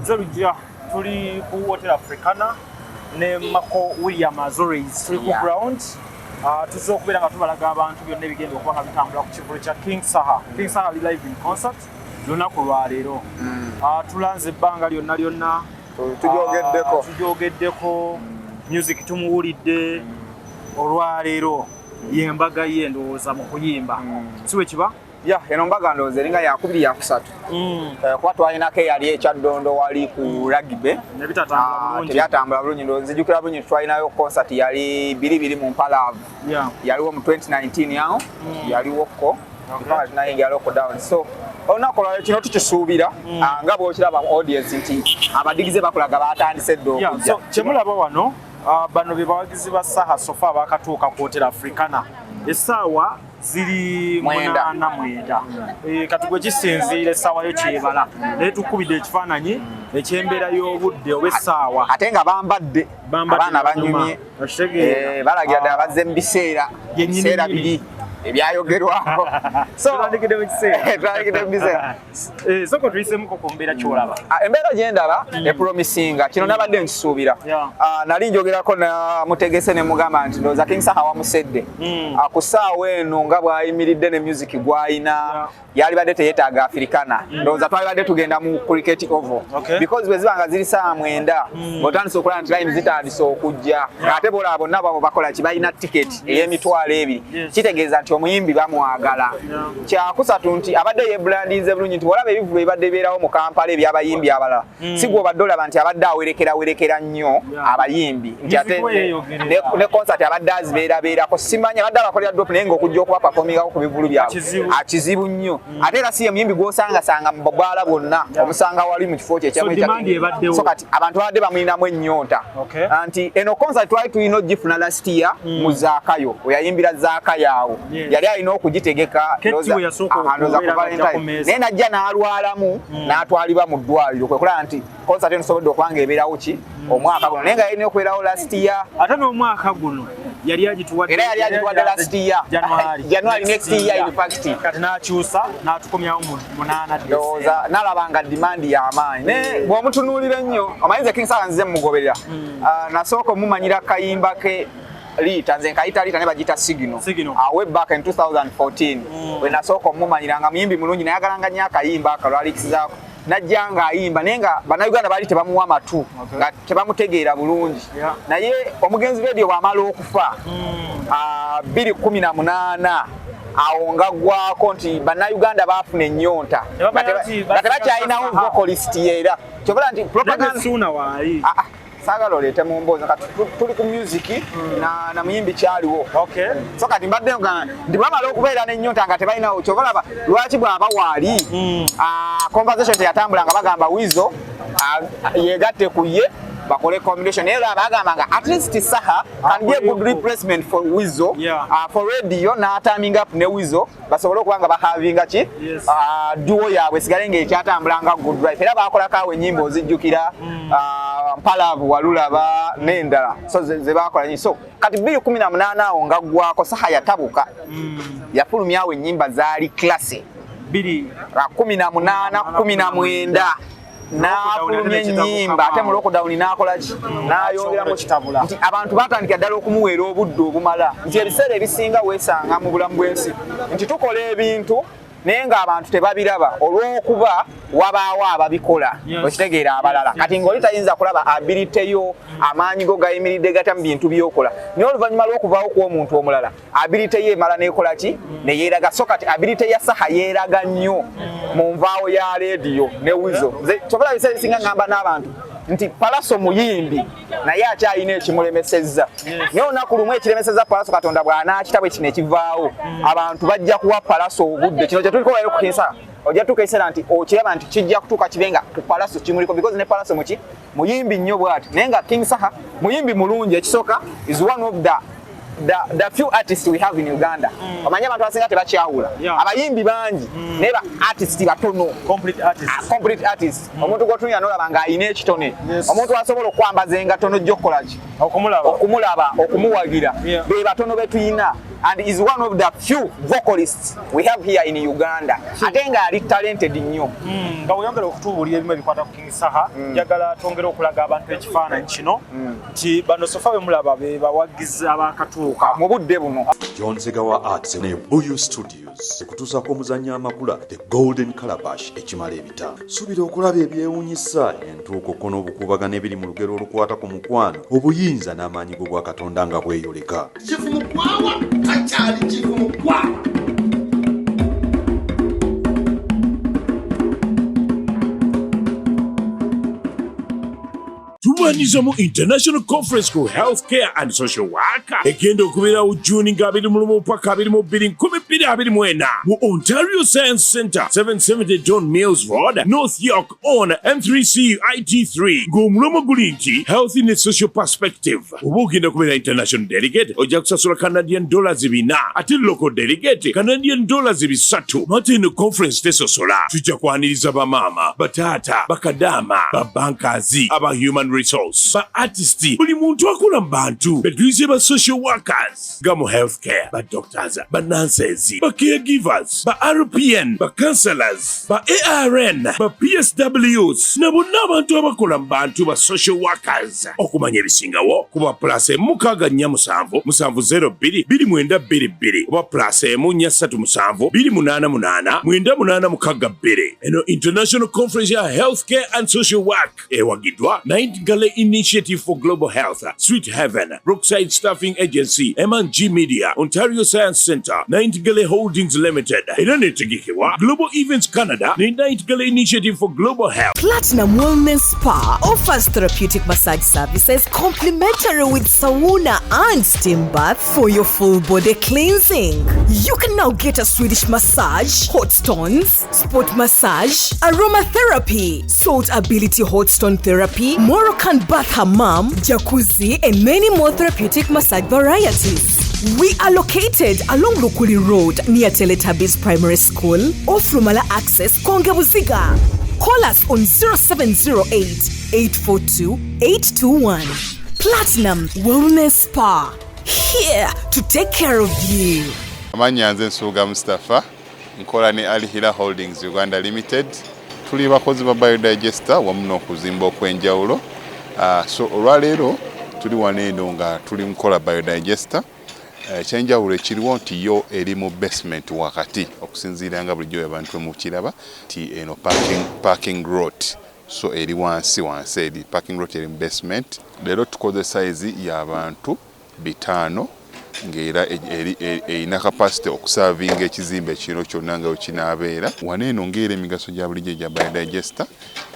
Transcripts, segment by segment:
Nze tuli ku Hotel Africana ne Mako William Azores tuli ku ground. Tuzze okubeera nga tubalaga abantu byonna ebigenda okuba nga bitambula ku kivulu kya King Saha. King Saha ali live in concert lunaku lwa leero. Tulanze ebbanga lyonna tujogeddeko music tumuwulidde olwaleero yembaga ye ndowooza mu kuyimba siwe kiba eno mbaga ndowooza eringa yakubiri yakusatu kuba twalinako eyali ekyaddondo wali ku rugby tebyatambula bulungi ndowooza zijjukira bulungi twalinayo concert yali 2 mu Mpalavu yaliwo mu 2019 yawo yaliwoko tunayingira lockdown so olunaku olwaleero kino tukisuubira nga bw'okiraba mu audience nti abadigize bakulaga batandise dde okujja kyemulaba wano bano be bawagizi ba Saha sofa bakatuuka ku Hotel Africana essaawa ziri 8:09 kati gwe kisinziira essaawa yo kyebala naye tukubidde ekifaananyi ekyembeera y'obudde obw'essaawa ate nga bambadde abaana banyumye balagira ddala bazze mu biseera biri ebyayogerwako tulandikidde mu biseera soko tuyisemuko ku mbeera kyolaba embeera gye ndaba epromisinga kino nabadde nkisuubira nali njogerako na mutegese ne mugamba nti ndowooza King Saha wamusedde ku ssaawa eno nga bw'ayimiridde ne music gw'ayina yali badde teyeetaaga Africana ndowooza twali badde tugenda mu cricket oval because bwe ziba nga ziri ssaawa 9 ng'otandise okulaba nti line zitandise okujja ate boolaba bonna babo bakola ki balina tiketi ey'emitwalo 2 kitegeeza nti omuyimbi bamwagala kyakusatu nti abadde yeebulandinze bulungi nti olaba ebivulu ebibadde beerawo mu Kampala eby'abayimbi abalala si gwe obadde olaba nti abadde awerekera nnyo abayimbi nti ate ne concert abadde azibeerabeerako simanyi abadde abakolera drop naye ng'okujja okuba performingako ku bivulu byabwe akizibu nnyo ate era si ye muyimbi gw'osangasanga mu bwala bwonna omusanga wali mu kifo kye so kati abantu babadde bamulinamu ennyonta nti eno concert twali tulina ogifuna last year mu Zaakayo oyayimbira Zaakayo awo yali alina okugitegeka ndowooza ku Valentine naye najja n'alwalamu n'atwalibwa mu ddwaliro kwe kulaba nti concert eno sobodde okuba ng'ebeerawo ki omwaka guno naye nga yalina okubeerawo last year ate n'omwaka guno yali agituwadde last year January next year in fact kati n'akyusa n'atukomyawo mu 8 ndowooza n'alaba nga demand y'amaanyi naye bw'omutunuulira ennyo omanyize King Saha nzize mugoberera nasooka omumanyira kayimba ke Lita nze nkayita Lita ne bagita Signal way back in 2014 we nasooka omumanyira nga muyimbi mulungi nayagalanga nnyo akayimba akalwalikizaako najja ng'ayimba naye nga bannayuganda baali tebamuwa matu nga tebamutegeera bulungi naye omugenzi radio bw'amala okufa 2018 awo nga gwako nti bannayuganda baafuna ennyonta nga tebakyalinawo vocalist era kyobola nti propaganda saagala oleete mu mboozi kati tuli ku music na muyimbi kyaliwo so kati mbadde ndi bamala okubeera n'ennyonta nga tebalinawo kyobalaba lwaki bw'aba waali conversation teyatambula nga bagamba Wizo yeegatte ku ye bakole combination naye laba agamba nga at least Saha can be a good replacement for Wizo for radio n'ataming up ne Wizo basobole okuba nga bahavinga ki duo yaabwe sigale ng'ekyatambula nga good life era bakolako ennyimba ozijjukira Mpalavu walulaba n'endala so ze bakola nyi so kati 2018 awo nga gwako Saha yatabuka yafulumyawo ennyimba zaali classe 2018 19 n'afulumya ennyimba ate mu lockdown n'akola ki n'ayongeramu kitabula nti abantu batandika ddala okumuweera obudde obumala nti ebiseera ebisinga weesanga mu bulamu bw'ensi nti tukola ebintu naye ng'abantu tebabiraba olw'okuba wabaawo ababikola okitegeera abalala kati ng'oli tayinza kulaba abiliteyo amaanyi go gayimiridde gata mu bintu by'okola naye oluvannyuma lw'okuvaawo kw'omuntu omulala abilite ye emala n'ekola ki ne yeeraga so kati abilite ya Saha yeeraga nnyo mu nvaawo ya leediyo ne Wizo kyobola biseera ebisinga ngamba n'abantu nti Palaso muyimbi naye akyalina ekimulemesezza naye olunaku lumu ekiremesezza Palaso Katonda bw'anaakita bwe kino ekivaawo abantu bajja kuwa Palaso obudde kino kye tuliko leero ku King Saha ojja tuuka ekiseera nti okiraba nti kijja kutuuka kibenga ku Palaso kimuliko because ne Palaso muki muyimbi nnyo bw'ati naye nga King Saha muyimbi mulungi ekisooka is one of the few artists we have in Uganda omanyi abantu abasinga tebakyawula abayimbi bangi naye ba artists batono complete artists omuntu gwotunya n'olaba ng'ayina ekitone omuntu asobola okwambaza engatono gy'okukola ki okumulaba okumuwagira be batono be tuyina and is one of the few vocalists we have here in Uganda. Ate nga ali talented nnyo. Nga oyongera okutubuulira ebimu ebikwata ku King Saha, njagala twongere okulaga abantu ekifaananyi kino nti bano sofa be mulaba be bawagizi abakatuuka mu budde buno. John Segawa Arts ne Buyu Studios ekutuusaako omuzannyo amakula The Golden Calabash ekimala ebitaano. Suubira okulaba ebyewuunyisa entuuko n'obukuubagano ebiri mu lugero olukwata ku mukwano, obuyinza n'amaanyi g'obwa Katonda nga bweyoleka. Chifu mukwawa akyali chifu mukwawa. Tumanyizamu International Conference ku Healthcare and Social Worker egenda okubeerawo June nga 21 paka 22 mu Ontario Science Centre 770 John Mills Road, North York on M3C IT3. Ng'omulomo guli nti Health in a Social Perspective. Oba ogenda kubeera international delegate ojja kusasula Canadian dollars 4 ate local delegate Canadian dollars 3. Mate eno conference tesosola. Tujja kwaniriza bamaama, bataata, bakadama, babankazi, aba human resource, ba artisti, buli muntu akola mu bantu, betuyize ba social workers, nga mu healthcare, ba doctors, ba nurses, ba caregivers, ba RPN, ba counselors, ba ARN, ba PSWs, na bonna abantu abakola mu bantu ba social workers. Okumanya ebisingawo kuba plus 647-702-2922 oba plus 1-377-288-9862. Eno International Conference ya Healthcare and Social Work ewagidwa Nightingale Initiative for Global Health, Sweet Heaven, Brookside Staffing Agency, M&G Media, Ontario Science Centre, Nightingale Holdings Limited, era netegekebwa Global Events Canada ne Nightingale Initiative for Global Health. Platinum Wellness Spa offers therapeutic massage services complimentary with sauna and steam bath for your full body cleansing. You can now get a Swedish massage, hot stones, sport massage, aromatherapy, salt ability hot stone therapy, Moroccan bath hammam, jacuzzi, and many more therapeutic massage varieties. We are located along Lukuli Road near Teletubbies Primary School, off Rumala Access, Kongebuziga. Call us on 0708-842-821. Platinum Wellness Spa, here to take care of you. Amanya nze Nsuuga Mustafa, nkola ne Alihira Holdings Uganda Limited. Tuli bakozi ba biodigester wamu n'okuzimba okwenjawulo. So olwaleero tuli waneeno nga tuli mukola biodigester. Ekyenjawulo ekiriwo nti yo eri mu basement wakati okusinziira nga bulijjo abantu mu kiraba ti eno parking lot. So eri wansi eri parking lot eri mu basement. Leero tukoze size y'abantu 5 ng'era erina capacity okusavinga ekizimbe kino kyonna nga wekinaabeera. Waneeno ng'era emigaso gya bulijjo gya biodigester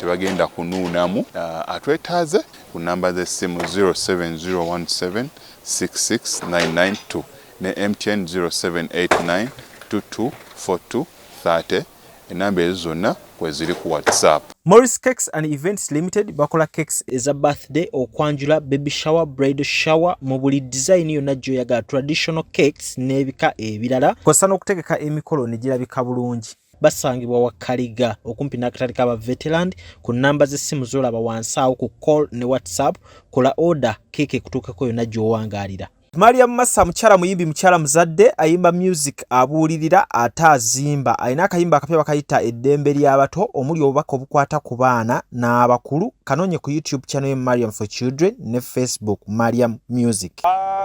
tebagenda kunuunamu. Atwetaaze ku namba z'essimu 07017669992 ne MTN 0789224230. Enamba ezo zonna kweziri ku WhatsApp. Morris Cakes and Events Limited bakola cakes eza birthday, okwanjula, baby shower, bridal shower, mu buli design yonna gy'oyagala, traditional cakes n'ebika ebirala. Kw'ossa n'okutegeka emikolo ne girabika bulungi. Basangibwa wa Kaliga okumpi n'akatale k'aba veteran ku namba z'essimu z'olaba wansi awo ku call ne WhatsApp. Kola order keke kutuukako yonna gy'owangaalira. Mariam Massa mukyala muyimbi, mukyala muzadde, ayimba music, abuulirira ate azimba. Alina akayimba akapya bakayita eddembe ly'abato, omuli obubaka obukwata ku baana n'abakulu. Kanoonye ku YouTube channel Mariam for Children ne Facebook Mariam Music.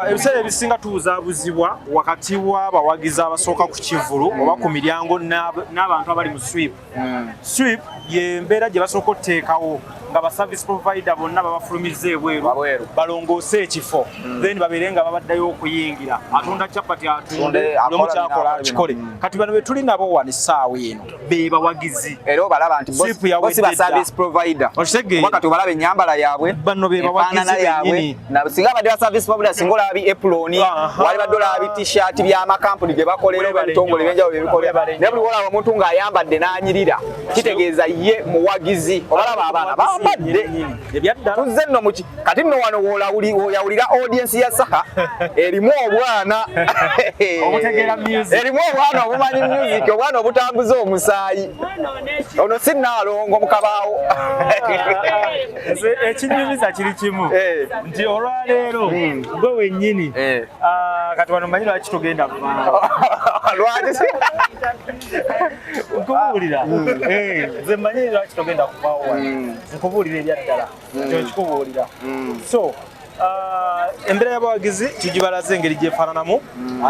Ebiseera ebisinga tubuzaabuzibwa wakati w'abawagizi abasooka ku Kivulu oba ku miryango n'abantu abali mu sweep. Sweep ye mbeera gye basooka otteekawo nga ba service provider bonna babafulumiza ebweru balongoose ekifo, then babeere nga babaddayo okuyingira. Atunda chapati atunde n'omu kyakola kikole. Kati bano be tuli nabo wano essaawa eno be bawagizi. Era obalaba nti bosi ba service provider. Wakati obalaba ennyambala yaabwe, bano be bawagizi bennyini. Singa badde ba service provider singa olaba eploni, wali badde olaba t-shirt by'amakampuni gye bakolera oba ebitongole ebyenjawulo bye bikolera. Naye buli olaba omuntu ng'ayambadde n'anyirira, kitegeeza ye muwagizi. Obalaba abaana byabadde tuzze nno muki kati nno wano woyawulira audience ya Saha erimu obwana erimu obwana obumanyi music obwana obutambuza omusaayi ono si Naalongo mukabaawo ekinyumiza kiri kimu nti olwaleero gwe wennyini kati wano manyi lwaki tugenda nkubuulira nze manyi lwaki tugenda kuvaawo nkubuulira ebyaddala kyokikubuulira so embeera y'abawagizi tugibalaze engeri gyefaananamu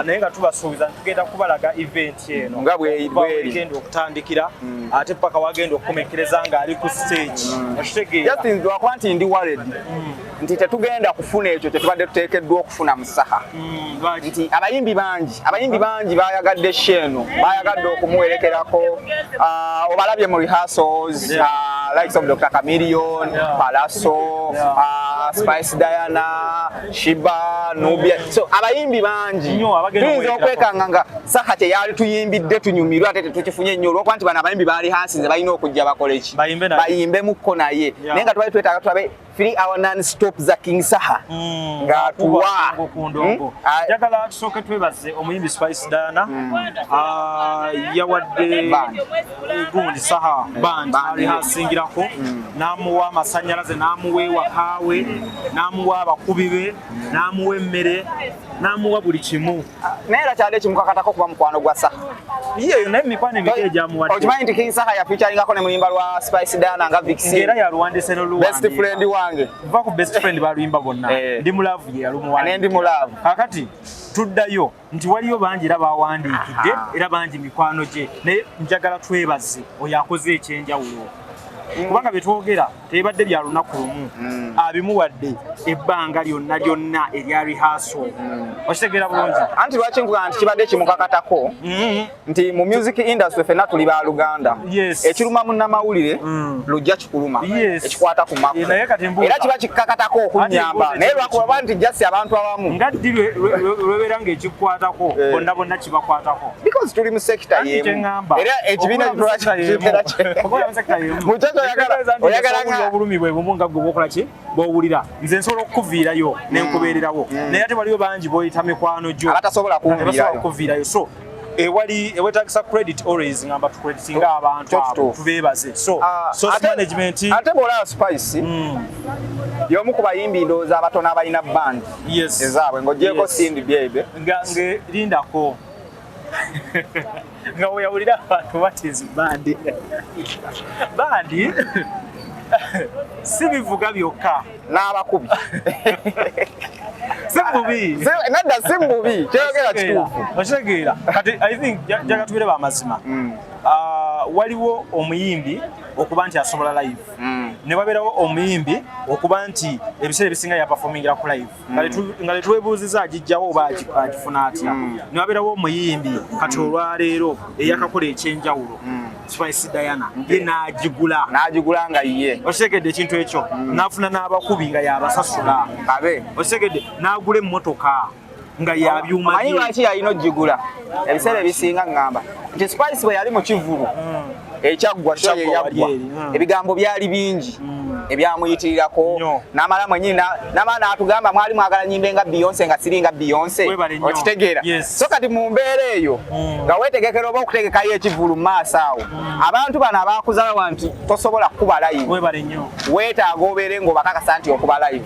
naye nga tubasuubiza tugenda kubalaga event eno nga bwegenda okutandikira ate paka wagenda okukomekereza nga ali ku stage lwakuba nti ndi worried nti tetugenda kufuna ekyo kyetubadde tuteekeddwa okufuna mu Saha nti abayimbi bangi bayagadde sheeno bayagadde okumuwerekerako obalabye mu rehearsals likes of Dr. Chameleon, Palaso, Spice Diana, Sheebah, Nubia. So abayimbi bangi tuyinza okwekanga nga Saha teyali tuyimbidde tunyumirwa ate tetukifunye nnyo olwokuba nti bano abayimbi baali hasinze balina okujja bakole ki bayimbemukko naye naye nga twali twetaaga tulabe 3 hour non-stop za King Saha ng'atuwa njagala tusooke twebaze omuyimbi Spice Diana yawadde gundi Saha band ali hasingirako n'amuwa amasannyalaze n'amuwa ewakaawe n'amuwa abakubi be n'amuwa emmere n'amuwa buli kimu naye era kyali ekimukakatako kuba mukwano gwa Saha yeyo naye mikwano emika egyamuwadde okimanyi nti King Saha yafeaturingako ne muyimba lwa Spice Diana nga Vixen era yaluwandise n'oluwandiika best friend wange va ku best friend baluyimba bonna ndi mulaavu ye yalumuwandiika ndi mulaavu kakati tuddayo nti waliyo bangi era bawandiikidde era bangi mikwano gye naye njagala twebaze oyo akoze ekyenjawulo kubanga betwogera tebadde bya lunaku lumu abimuwadde ebbanga lyonna erya rehearsal okitegeera bulungi anti lwaki nkugaa nti kibadde kimukakatako nti mu music industry fenna tuli ba Luganda ekiruma munnamawulire lujja kikuluma ekikwata ku makulu era kiba kikakatako okunyamba naye lwakuba nti jasi abantu abamu nga ddi lwebeera ng'ekikwatako bonna bonna kibakwatako because tuli mu sekita yemu era ekibiina oyagala obulumi bwe bumu nga gwe bwokola ki bw'owulira nze nsobola okukuviirayo n'enkubeererawo naye ate waliyo bangi b'oyita mikwano gyo abatasobola kukuviirayo so ewetagisa credit always ngamba tucreditinga abantu abo tubeebaze so management ate bw'olaba Spice y'omu ku bayimbi ndowooza abatono abalina band ezaabwe ng'ogyeko Cindy Baby lindako nga oyawulira abantu batizi bandi si bivuga byokka n'abakubi nadda si mubi kyogera kituufu okitegeera kati I think jaga tubere bamazima waliwo omuyimbi okuba nti asobola live ne wabeerawo omuyimbi okuba nti ebiseera ebisinga yaperformingira ku live nga letuwebuuziza agijjawo oba agifuna atya ne wabeerawo omuyimbi kati olwaleero eyakakola ekyenjawulo Spice Diana ye n'agigula nga ye okitegedde ekintu ekyo n'afuna n'abakubi nga yabasasula okitegedde n'agula emmotoka nga yabyuma manyi lwaki yalina ogigula ebiseera ebisinga ngamba nti Spice bwe yali mu Kivulu ekyaggwa so yeyaggwa ebigambo byali bingi ebyamuyitirirako n'amala mwenyini n'amala n'atugamba mwali mwagala nyimbe nga Beyonce nga siringa Beyonce okitegeera so kati mu mbeera eyo nga weetegekera oba okutegekayo Ekivulu mu maaso awo abantu bano abaakuzalawa nti tosobola kukuba live weetaaga obeere ng'obakakasa nti okuba live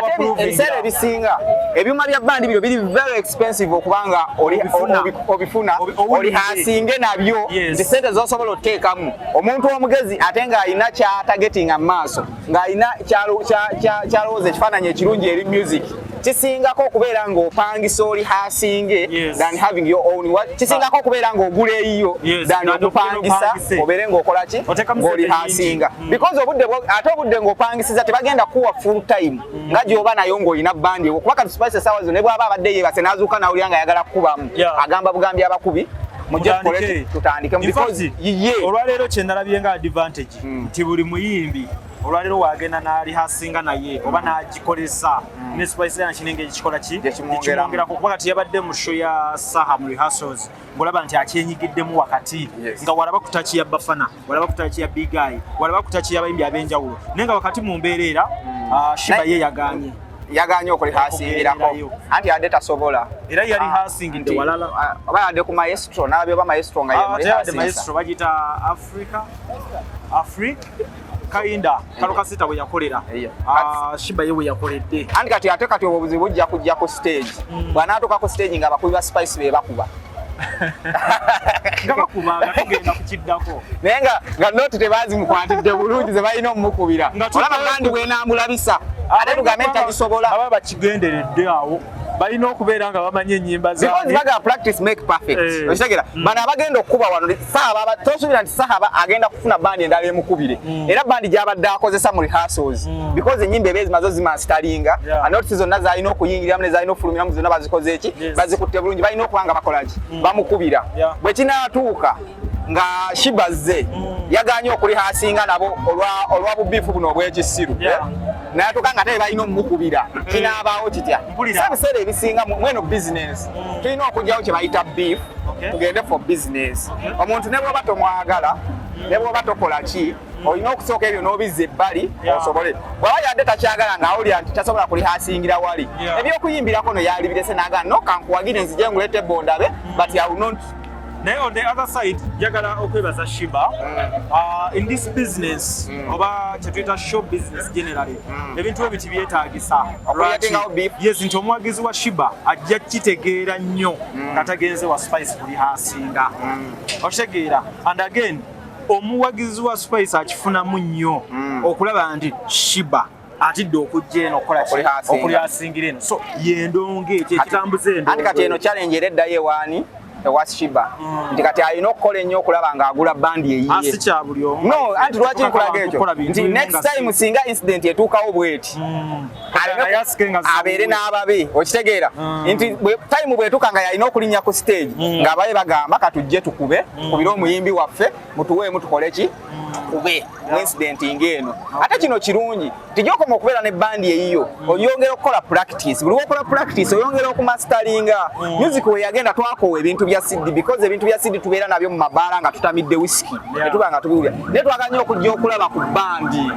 ate ebiseera ebisinga ebyuma bya bandi bino biri very expensive okubanga obifuna oli hasinge nabyo nti sente z'osobola oteekamu omuntu omugezi ate ng'alina kyatagetinga mu maaso ng'alina kyalowooza ekifaananyi ekirungi eri music kisingako okubeera ng'opangisa oli hasinge than having your own kisingako okubeera ng'ogula eyiyo than okupangisa obeere ng'okola ki ng'oli hasinga because ate obudde ng'opangisiza tebagenda kuwa full time nga gy'oba nayo ng'olina bandi kuba kati Spice essaawa zino ne bw'aba abadde yeebase n'azuuka nawulira nga ayagala kukubamu agamba bugambi abakubi tutandike olwaleero kye nalabye nga advantage nti buli muyimbi olwaliro wagenda n'alihasinga naye oba n'agikolesa ne Spice Diana kinenge ekikola ki ekimwongerako kuba kati yabadde mu show ya Saha mu rehearsals ng'olaba nti akyenyigiddemu wakati nga walaba ku touch ya Bafana walaba ku touch ya Big Eye walaba ku touch y'abayimbi ab'enjawulo naye nga wakati mu mbeera era Sheebah ye yaganye okulihasingirako anti yadde tasobola era yali hasingidde walala oba yadde ku maestro n'abyo ba maestro nga yadde maestro bagita Africa kainda kalokasita bwe yakolera Sheebah ye we yakoledde anti kati obuzibu bujja kujja ku stage bw'anaatuuka ku stage nga abakubi ba Spice be bakuba nga bakubanga tugenda kukiddako naye nga noti tebazimukwatidde bulungi ze balina omukubira olaba kandi bwenaamulabisa ate tugambe nti tagisobola baba bakigenderedde awo balina okubeera nga bamanye ennyimba zabaga practice make perfect okitegera bano abagenda okukuba wano tosuubira nti Saha agenda kufuna bandi endala emukubire era bandi gy'abadde akozesa mu rehearsals because ennyimba ebeezi mazo zimasitalinga anotisi zonna zalina okuyingiramu ne zalina okufulumiramu zonna bazikoze eki bazikutte bulungi balina okuba nga bakolaki bamukubira bwe kinaatuuka nga Sheebah zze yaganye okulihasinga nabo olwa bubiifu buno obw'ekisiru natuuka nga tebe balina omukubira kinaabaawo kitya ebiseera ebisinga mweno business tulina okugyawo kye bayita beef tugende for business omuntu ne bwoba tomwagala ne bwoba tokola ki olina okusooka ebyo n'obizza ebbali osobole bwaba yadde takyagala ng'awulira nti tasobola kulihasingira wali ebyokuyimbirako no yalibirese n'agala no kankuwagire nzije ngulete bondabe but I will not. Naye on the other side njagala okwebaza Sheebah in this business oba kyetuyita show business generally ebintu ebiti byetaagisa yes nti omwagizi wa Sheebah ajja kitegeera nnyo nga tagenze wa Spice kulihasinga okitegeera and again omuwagizi wa Spice akifunamu nnyo okulaba nti Sheebah atidde okujja eno okulihasingira eno so yendonge kyekitambuza endo anti kati eno challenge era eddayo ewaani ewa Sheebah nti kati alina okukola ennyo okulaba ng'agula bandi eyiye si kya buli omu no anti lwaki nkulaga ekyo nti next time singa incident etuukawo bweti abeere n'ababe okitegeera nti time bwetuuka nga yalina okulinnya ku stage ng'ababe bagamba katujje tukube kubire omuyimbi waffe mutuweemu tukole ki tukube mu incident ng'eno ate kino kirungi tijokoma okubeera ne bandi eyiyo oyongera okukola practice buli wokola practice oyongera okumastaringa music we yagenda twakoowa ebintu bya CD because ebintu bya CD tubeera nabyo mu mabaala nga tutamidde whisky netuba nga tubiwulira naye twaganya okujja okulaba ku bandi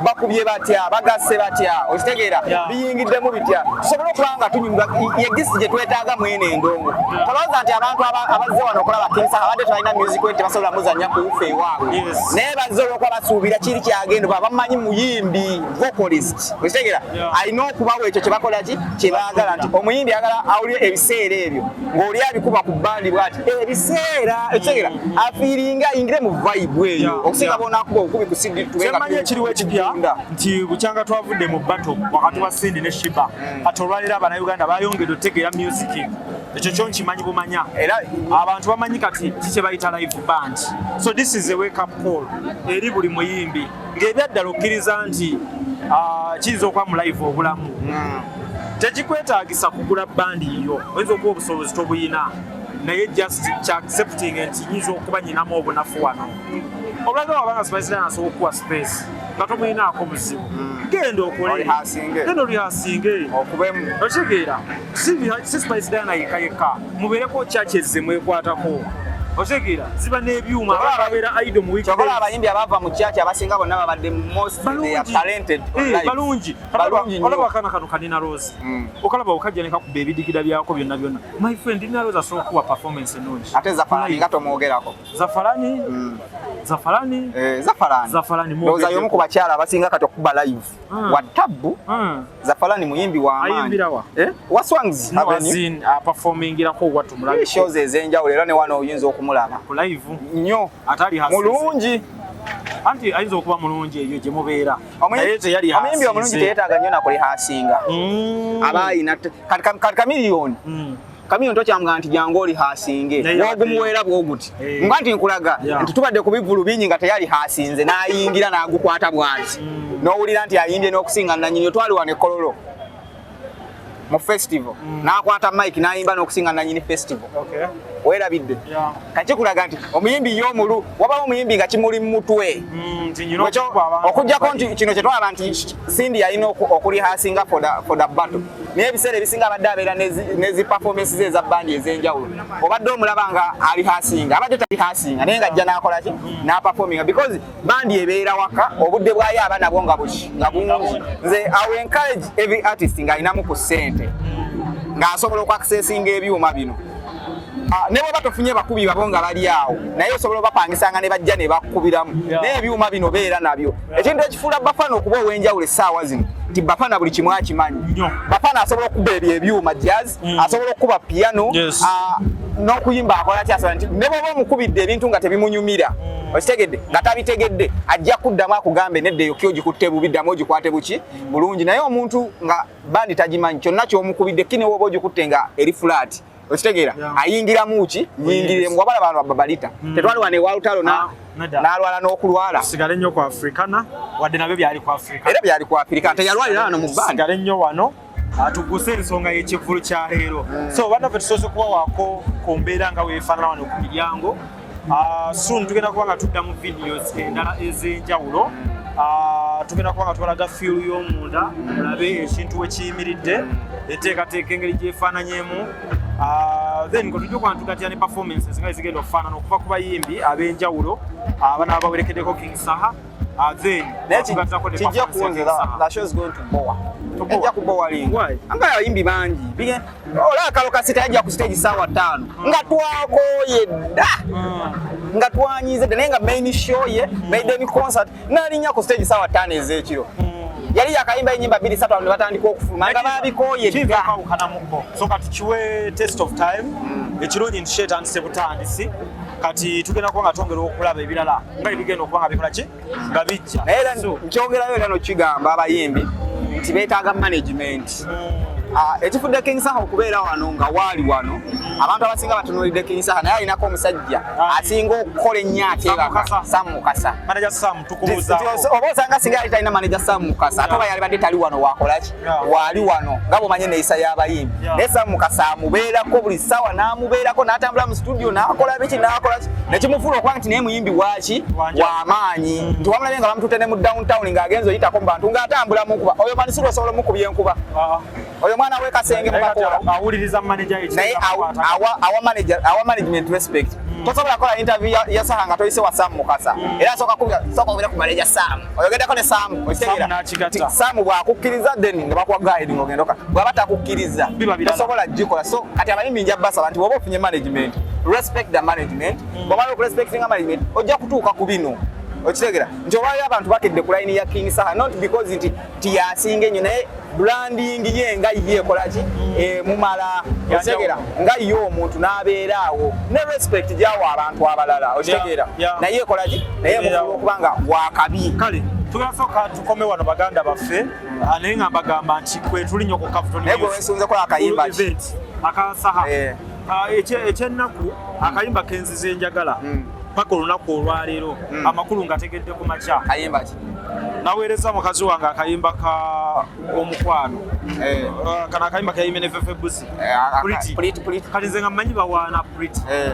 bakubye batya bagasse batya okitegeera biyingiddemu bitya tusobole okuba nga tunyumirwa yegisi gye twetaaga mwene endongo tolowooza nti abantu abazze wano okulaba King Saha abadde tulina music we tebasobola muzannya ku ufe ewaabwe naye bazze olwokuba basuubira kiri kyagenda baba bamanyi muyimbi vocalist okitegeera alina okubawo ekyo kyebakola ki kyebaagala nti omuyimbi agala awulire ebiseera ebyo ng'oli abikuba ku bandi bwati ebiseera ekitegeera afiiringa ingire mu vibe eyo okusinga bonakuba okubi ku CD tubenga ekiriwo ekipya nti bukyanga twavudde mu battle wakati wa Cindy ne Sheebah kati olwaliro Abannayuganda bayongedde otegeera music ekyo kyo nkimanyi bumanya era abantu bamanyi kati kikye bayita live band so this is a wake up call eri buli muyimbi ng'ebyaddala okkiriza nti kiyinza okuba mu live obulamu tekikwetaagisa kugula bandi yo oyinza okuba obusobozi tobuyina naye just accepting nti yinza okuba nyinamu obunafu wano olwagala wabanga Spice Diana asobola okuwa space nga tomuyinaako buzibu genda okole olihasinge okubemu okitegeera si Spice Diana yekka mubeereko kyakyezize mwekwatako okitegeera ziba n'ebyuma ababeera idol mu week kyokola abayimbi abava mu kyaki abasinga bonna babadde most they are talented balungi olaba akana kano kanina Rose okalaba okajja ne kakuba ebidigida byako byonna byonna my friend Nina Rose asobola kuwa performance ennungi ate Zafalani nga tomwogerako Zafalani ndowooza y'omu ku bakyala abasinga kati okuba live wa tabbu Zafalani muyimbi wa amaanyi wa Swangs Avenue performingirako watu mulabi shows ez'enjawulo era ne wano oyinza okumulaba ku live nnyo atali mulungi anti ayinza okuba mulungi eyo gye mubeera omuyimbi omulungi teyeetaaga nnyo nakulihasinga aba ayina kati kamiliyoni kamiliyoni tokyamugamba nti jangu olihasinge wogumuweera bwoguti nga nti nkulaga nti tubadde ku bivulu bingi nga teyalihasinze n'ayingira n'agukwata bwansi n'owulira nti ayimbye n'okusinga nanyini otwali wano e Kololo mu festival n'akwata mike n'ayimba n'okusinga nanyini festival Weerabidde. Kati kulaga nti omuyimbi y'omulu wabawo omuyimbi nga kimuli mu mutwe. Okujjako nti kino kye twalaba nti Cindy yalina okulihasinga for the battle. Naye ebiseera ebisinga abadde abeera nezi performances eza bandi ez'enjawulo. Obadde omulaba nga alihasinga, abadde talihasinga naye ng'ajja n'akola ki n'aperforminga because bandi ebeera waka obudde bwayo aba nabwo nga bungi. Nze I will encourage every artist ng'alinamu ku ssente ng'asobola okwaccessinga ebyuma bino. Ne bwe batofunye bakubi babo nga bali awo naye osobola obapangisanga ne bajja ne bakubiramu naye ebyuma bino beera nabyo. Ekintu ekifuula Bafana okuba ow'enjawulo essaawa zino nti Bafana buli kimu akimanyi. Bafana asobola okuba ebyo ebyuma jazz, asobola okuba piano, n'okuyimba akola kyasobola nti ne bw'oba omukubidde ebintu nga tebimunyumira okitegedde nga tabitegedde ajja kuddamu akugambe nedda eyo kyo gikutte bubi ddamu ogikwate buki bulungi naye omuntu nga bandi tagimanyi kyonna ky'omukubidde kine woba ogikutte nga eri flat okitegeera ayingiramu ki nyingiremu wabala abantu babalita tetwaliwane walutalo n'alwala n'okulwala sigale nnyo ku Africana wadde nabyo byali ku Africana era byali ku Africana teyalwalira wano mu bbandi sigale nnyo wano atuguse ensonga y'ekivulu kya leero so bannaffe tusoose kubawaako ku mbeera nga weefaanana wano ku miryango soon tugenda kuba nga tudda mu videos endala ez'enjawulo tugenda kuba nga tubalaga feel y'omunda mulabe ekintu we kiyimiridde enteekateeka engeri gyefaananyemu then ngo tujja kuba tugatya ne performances nga ezigenda okufaanana okuva ku bayimbi ab'enjawulo abana abawerekeddeko King Saha then kijja kuwonzera the show is going to bowa ejja kubowa lingi anga abayimbi bangi olaba Kalo Kasita yajja ku stage ssaawa 5 nga twakoye dda nga twanyize naye nga main show ye maiden concert n'alinnya ku stage ssaawa 5 ez'ekiro yali yakayimba ennyimba 2-3 abantu batandika okufuluma nga babikoye dda so kati kiwe test of time ekirungi nti kyetandise butandisi kati tugenda kuba nga twongera okulaba ebirala nga ebigenda okuba nga bikola ki nga bijja naye era nkyongerayo era nokigamba abayimbi nti beetaaga management ekifudde King Saha okubeera wano nga waali wano abantu abasinga batunuulidde King Saha naye alinako omusajja asinga okukola ennyo ate ebaka Sam Mukasa manager Sam tukubuuzaako oba osanga singa yali talina manager Sam Mukasa ate oba yali badde tali wano wakola ki waali wano nga bw'omanye neeyisa y'abayimbi naye Sam Mukasa amubeerako buli ssaawa n'amubeerako n'atambula mu studio n'akola biki n'akola ki nekimufuula okuba nti naye muyimbi waki w'amaanyi nti wamulabe nga bamututte ne mu downtown ng'agenza oyitako mu bantu ng'atambula mu nkuba oyo manisiro osobola omukubya enkuba oyo mwana we Kasenge mubakola awuliriza manager naye our management respect tosobola kola interview ya Saha nga toyise wa Sam Mukasa era soka kubira ku manager Sam oyogeddeko ne Sam okitegeera Sam bw'akukkiriza then nga bakuwa guide ng'ogendoka bw'aba takukkiriza tosobola gikola so kati abayimbi nja basaba nti bw'oba ofunye management respect the management bw'omala okurespectinga management ojja kutuuka ku bino okitegeera nti olwaliro abantu bakedde ku layini ya King Saha not because nti tiyasinga ennyo naye branding ye nga ye kolaki mumala okitegeera nga ye omuntu n'abeera awo ne respect gyawo abantu abalala okitegeera naye kolaki naye mukulu okubanga wakabi kale tugasooka tukome wano baganda baffe naye nga mbagamba nti kwe tuli nnyo ku Capital naye gwe wensunze kola akayimba aka Saha ekyennaku akayimba kenzize enjagala paka olunaku olwaleero amakulu ngategedde ku makya kayimba ki naweereza mukazi wange akayimba ka omukwano kana akayimba kayimbe ne Fefe Busi kati nze nga mmanyi bawaana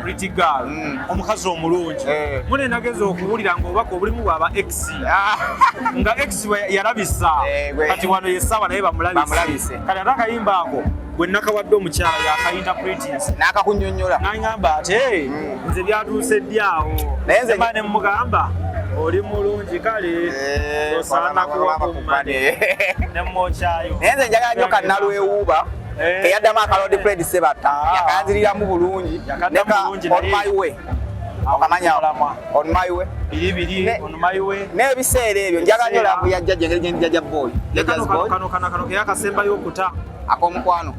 pretty girl omukazi omulungi mune nageza okuwulira ng'obaka obulimu bwaba x nga x yalabisa kati wano yessaawa naye bamulabise kati ate akayimba ako gwe nakawadde omukyala yakayinterpretis n'akakunnyonnyola n'angamba ate nze byatuuse ddi awo naye nze ne mugamba oli mulungi kale osaana kuwakumane ne mmokyayo naye nze njagala nnyo kannalwewuuba eyaddamu akalodi Fred Sebata yakayanziriramu bulungi neka on my way okamanya on my way biri on my way n'ebiseera ebyo njagala nnyo lambu ya jjajja engeri gye ndi jjajja boy kano keyakasembayo okuta akomukwano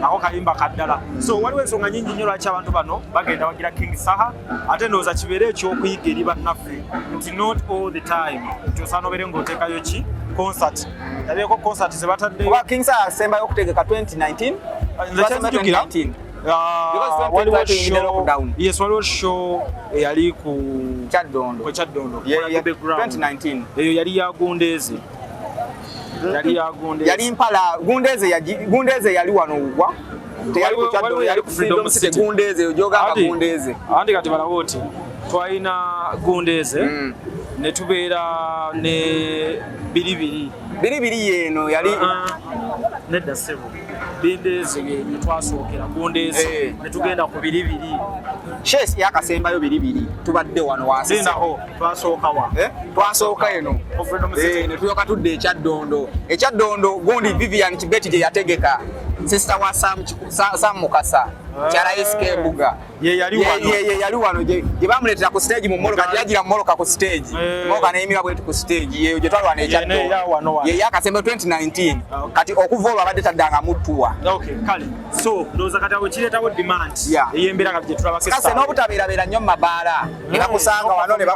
ako kayimba kaddala so waliwo ensonga nyingi nnyo lwaki abantu bano bagenda wagira King Saha ate ndowooza kibeere ekyokuyiga eri bannaffe nti not all the time nti osaana obeere ng'oteekayo ki concert yabeeko concert zebatadde kuba King Saha asembayo okutegeka 2019 waliwo show eyali ku Kyaddondo eyo yali ya Gundeeze yali mpala Gundeeze yali wano ugwa teyali ku Kyaddondo yali ku Freedom City Gundeeze ojogamba Gundeeze andi kati balawoti twalina Gundeeze ne tubeera ne Biribiri yeno yali nedda sebo Bindeeze ne twasookera Gundeeze ne tugenda ku Biribiri Shes yakasembayo Biribiri tubadde wano wasisa naho twasooka wa twasooka eno ne tuyoka tudde Ekyaddondo gundi Vivian Kibeti gye yategeka sister wa Sam Mukasa Kyala Iske Mbuga ye yali wano gye bamuleetera ku stage mu Moloka yagira mu Moloka ku stage Moloka n'emira bwetu ku stage yeyo gye twalwana Ekyaddondo ye yakasembe 2019 kati okuva olwo abadde taddanga muttuwa kale so ndowooza kati awo kireetawo demand ey'embeera nga gye tulabako kase n'obutabeerabeera nnyo mu mabaala ne bakusanga wano ne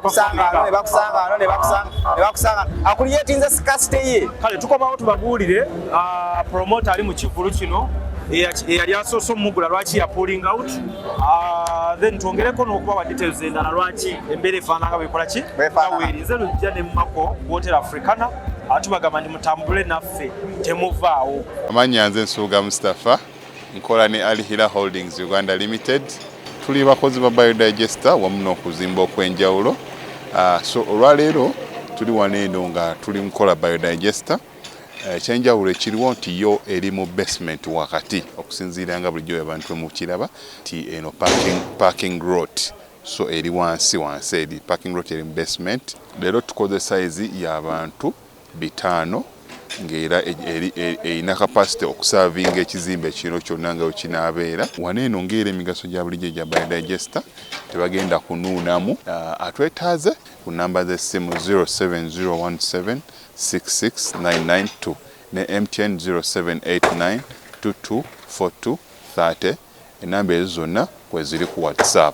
bakusanga akuli yeetinze sikasite ye kale tukomawo tubabuulire promoter ali mu Kivulu kino eyali asoose omugula lwaki ya pulling out then twongereko n'okubawa details endala lwaki embeera efaananga bwekola ki awerinze lujja ne Mako Hotel Africana atubagamba ndi mutambule naffe temuvaawo. Amannya nze Nsuuga Mustafa nkola ne Alihira Holdings Uganda Limited. Tuli bakozi ba biodigester wamu n'okuzimba okw'enjawulo. So olwaleero tuli wano eno nga tuli mukola biodigester. Ekyenjawulo ekiriwo nti yo eri mu basement wakati okusinziira nga bulijjo abantu mu kiraba ti eno parking lot. So eri wansi eri parking lot eri mu basement. Leero tukoze size y'abantu 5 ng'era erina capacity okusavinga ekizimbe kino kyonna nga wekinaabeera. Wano eno ng'era emigaso gya bulijjo gya biodigester tebagenda kunuunamu. Atwetaaze ku namba z'essimu 07017669992 ne MTN 0789224230 enamba ezo zonna kweziri ku WhatsApp.